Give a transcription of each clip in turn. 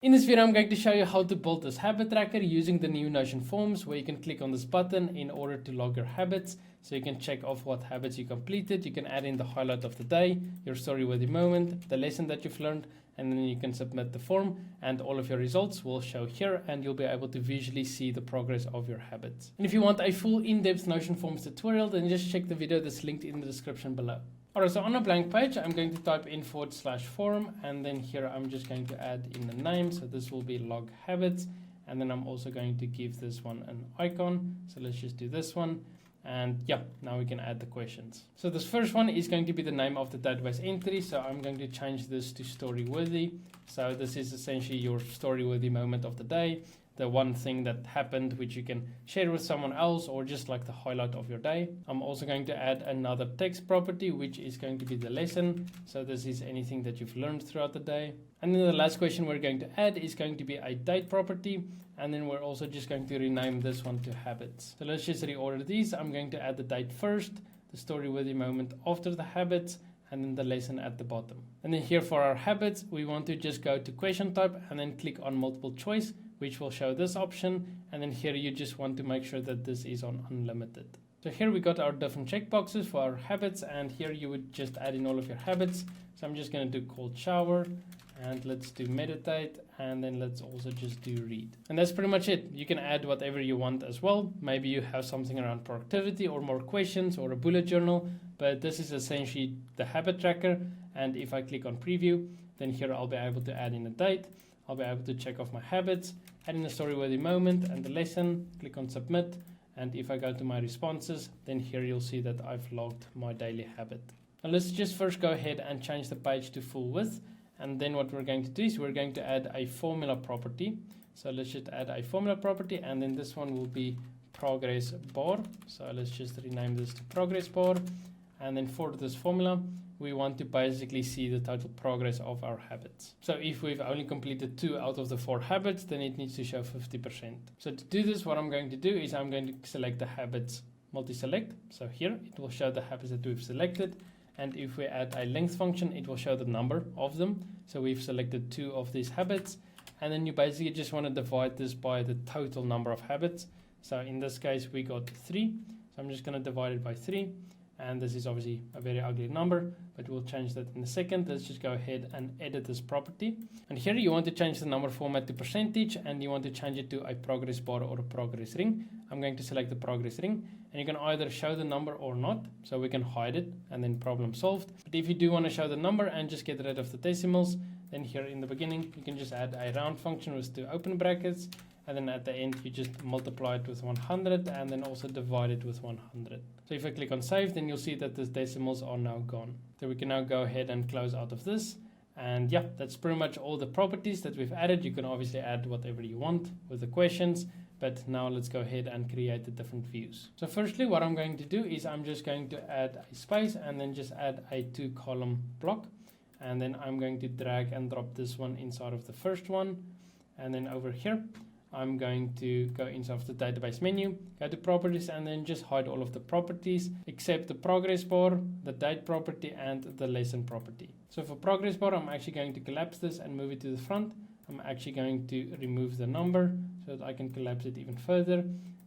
In this video, I'm going to show you how to build this habit tracker using the new Notion forms, where you can click on this button in order to log your habits. So you can check off what habits you completed. You can add in the highlight of the day, your story-worthy moment, the lesson that you've learned, and then you can submit the form, and all of your results will show here, and you'll be able to visually see the progress of your habits. And if you want a full in-depth Notion forms tutorial, then just check the video that's linked in the description below. Alright, so on a blank page, I'm going to type in /form, and then here I'm just going to add in the name. So this will be log habits, and then I'm also going to give this one an icon. So let's just do this one. And yeah, now we can add the questions. So this first one is going to be the name of the database entry. So I'm going to change this to story-worthy. So this is essentially your story-worthy moment of the day. The one thing that happened which you can share with someone else, or just like the highlight of your day. I'm also going to add another text property, which is going to be the lesson. So this is anything that you've learned throughout the day. And then the last question we're going to add is going to be a date property. And then we're also just going to rename this one to habits. So let's just reorder these. I'm going to add the date first, the story-worthy moment after the habits, and then the lesson at the bottom. And then here for our habits, we want to just go to question type and then click on multiple choice, which will show this option. And then here you just want to make sure that this is on unlimited. So here we got our different checkboxes for our habits, and here you would just add in all of your habits. So I'm just going to do cold shower, and let's do meditate, and then let's also just do read. And that's pretty much it. You can add whatever you want as well. Maybe you have something around productivity or more questions or a bullet journal, but this is essentially the habit tracker. And if I click on preview, then here I'll be able to add in a date. I'll be able to check off my habits, add in a story-worthy moment and the lesson, click on submit. And if I go to my responses, then here you'll see that I've logged my daily habit. Now let's just first go ahead and change the page to full width. And then what we're going to do is we're going to add a formula property. So let's just add a formula property, and then this one will be progress bar. So let's just rename this to progress bar. And then for this formula, we want to basically see the total progress of our habits. So if we've only completed 2 out of the 4 habits, then it needs to show 50%. So to do this, what I'm going to do is I'm going to select the habits multi-select. So here it will show the habits that we've selected. And if we add a length function, it will show the number of them. So we've selected 2 of these habits. And then you basically just want to divide this by the total number of habits. So in this case, we got 3. So I'm just going to divide it by 3. And this is obviously a very ugly number, but we'll change that in a second. Let's just go ahead and edit this property. And here you want to change the number format to percentage, and you want to change it to a progress bar or a progress ring. I'm going to select the progress ring, and you can either show the number or not, so we can hide it and then problem solved. But if you do want to show the number and just get rid of the decimals, then here in the beginning, you can just add a round function with 2 open brackets. And then at the end, you just multiply it with 100 and then also divide it with 100. So if I click on save, then you'll see that the decimals are now gone. So we can now go ahead and close out of this. And yeah, that's pretty much all the properties that we've added. You can obviously add whatever you want with the questions. But now let's go ahead and create the different views. So firstly, what I'm going to do is I'm just going to add a space and then just add a 2-column block. And then I'm going to drag and drop this one inside of the first one. And then over here, I'm going to go inside of the database menu, go to properties, and then just hide all of the properties except the progress bar, the date property, and the lesson property. So for progress bar, I'm actually going to collapse this and move it to the front. I'm actually going to remove the number so that I can collapse it even further.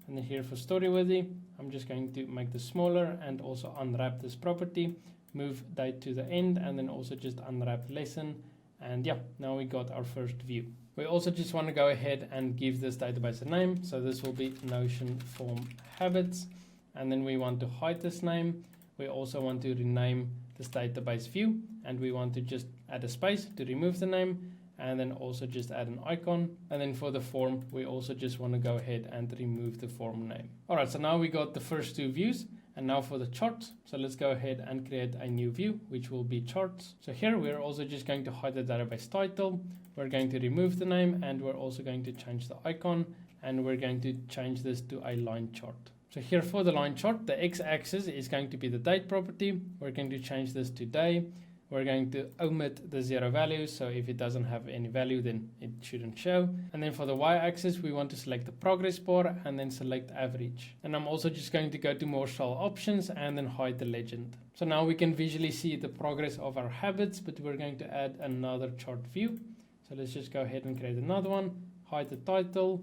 And then here for story-worthy, I'm just going to make this smaller and also unwrap this property, move date to the end, and then also just unwrap lesson. And yeah, now we got our first view. We also just want to go ahead and give this database a name. So this will be Notion form habits. And then we want to hide this name. We also want to rename this database view. And we want to just add a space to remove the name. And then also just add an icon. And then for the form, we also just want to go ahead and remove the form name. All right, so now we got the first 2 views. And now for the charts, so let's go ahead and create a new view, which will be charts. So here we're also just going to hide the database title. We're going to remove the name, and we're also going to change the icon, and we're going to change this to a line chart. So here for the line chart, the x-axis is going to be the date property. We're going to change this to day. We're going to omit the 0 value, so if it doesn't have any value, then it shouldn't show. And then for the y-axis, we want to select the progress bar and then select average. And I'm also just going to go to more style options and then hide the legend. So now we can visually see the progress of our habits, but we're going to add another chart view. So let's just go ahead and create another one, hide the title,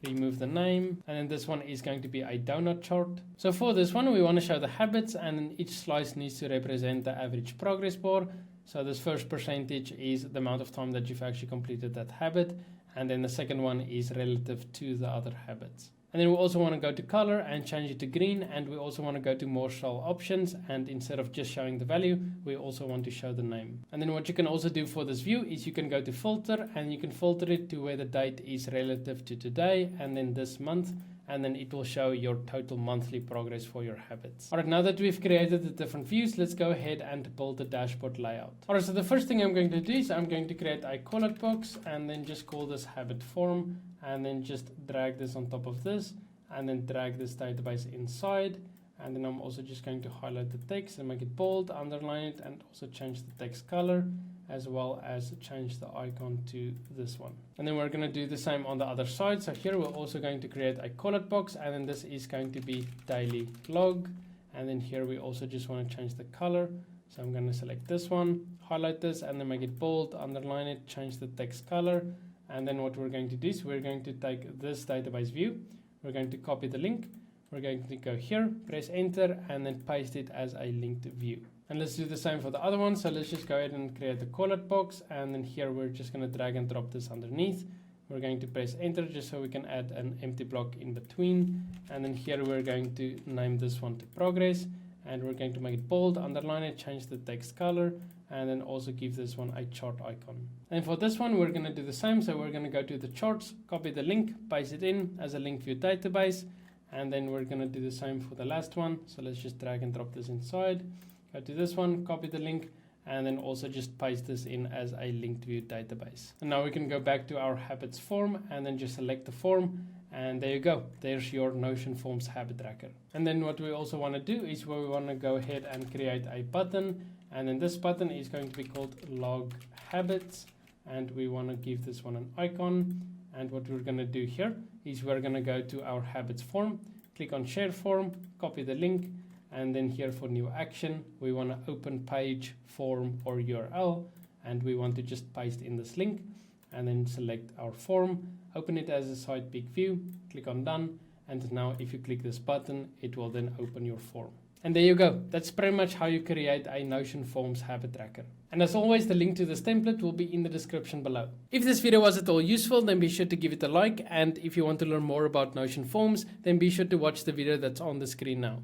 remove the name, and then this one is going to be a donut chart. So for this one, we want to show the habits, and then each slice needs to represent the average progress bar. So this first percentage is the amount of time that you've actually completed that habit, and then the second one is relative to the other habits. And then we also want to go to color and change it to green, and we also want to go to more cell options, and instead of just showing the value, we also want to show the name. And then what you can also do for this view is you can go to filter, and you can filter it to where the date is relative to today and then this month, and then it will show your total monthly progress for your habits. Alright, now that we've created the different views, let's go ahead and build the dashboard layout. Alright, so the first thing I'm going to do is I'm going to create a call out box, and then just call this habit form, and then just drag this on top of this, and then drag this database inside. And then I'm also just going to highlight the text and make it bold, underline it, and also change the text color, as well as change the icon to this one. And then we're going to do the same on the other side. So here we're also going to create a call out box, and then this is going to be daily log. And then here we also just want to change the color. So I'm going to select this one, highlight this, and then make it bold, underline it, change the text color. And then what we're going to do is we're going to take this database view, we're going to copy the link, we're going to go here, press enter, and then paste it as a linked view. And let's do the same for the other one. So let's just go ahead and create a call out box, and then here we're just going to drag and drop this underneath. We're going to press enter just so we can add an empty block in between. And then here we're going to name this one to progress, and we're going to make it bold, underline it, change the text color, and then also give this one a chart icon. And for this one, we're going to do the same. So we're going to go to the charts, copy the link, paste it in as a link view database. And then we're going to do the same for the last one. So let's just drag and drop this inside. Go to this one, copy the link, and then also just paste this in as a linked view database. And now we can go back to our habits form and then just select the form. And there you go. There's your Notion Forms habit tracker. And then what we also want to do is we want to go ahead and create a button. And then this button is going to be called log habits. And we want to give this one an icon. And what we're going to do here is we're going to go to our habits form, click on share form, copy the link, and then here for new action, we want to open page, form, or URL, and we want to just paste in this link, and then select our form, open it as a side peek view, click on done, and now if you click this button, it will then open your form. And there you go. That's pretty much how you create a Notion Forms habit tracker. And as always, the link to this template will be in the description below. If this video was at all useful, then be sure to give it a like. And if you want to learn more about Notion Forms, then be sure to watch the video that's on the screen now.